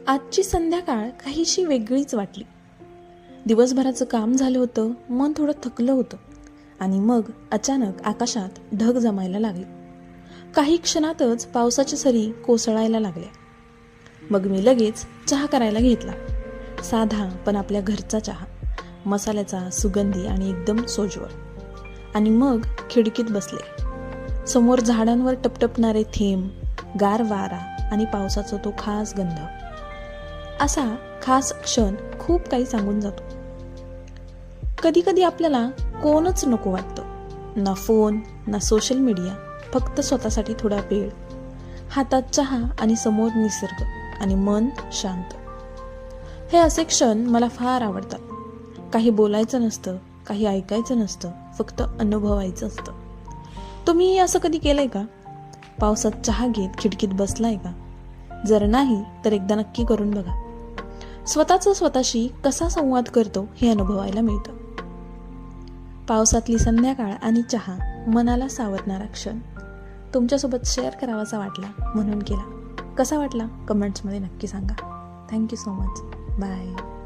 आजची संध्याकाळ काहीशी वेगळीच वाटली. दिवसभराचं काम झालं होतं, मन थोडं थकलं होतं आणि मग अचानक आकाशात ढग जमायला लागले. काही क्षणातच पावसाच्या सरी कोसळायला लागल्या. मग मी लगेच चहा करायला घेतला. साधा पण आपल्या घरचा चहा, मसाल्याचा, सुगंधी आणि एकदम सोज्वळ. आणि मग खिडकीत बसले. समोर झाडांवर टपटपणारे थेंब, गार वारा आणि पावसाचा तो खास गंध. असा खास क्षण खूप काही सांगून जातो. कधी कधी आपल्याला कोणच नको वाटतं, ना फोन ना सोशल मीडिया, फक्त स्वतःसाठी थोडा वेळ, हातात चहा आणि समोर निसर्ग आणि मन शांत. हे असे क्षण मला फार आवडतात. काही बोलायचं नसतं, काही ऐकायचं नसतं, फक्त अनुभवायचं असतं. तुम्ही असं कधी केलंय का? पावसात चहा घेत खिडकीत बसलाय का? जर नाही तर एकदा नक्की करून बघा. स्वतःचा स्वतःशी कसा संवाद करतो हे अनुभवायला मिळतं. पावसातली संध्याकाळ आणि चहा, मनाला सावरणारा क्षण तुमच्यासोबत शेअर करावासा वाटला म्हणून केला. कसा वाटला कमेंट्समध्ये नक्की सांगा. Thank you so much. बाय.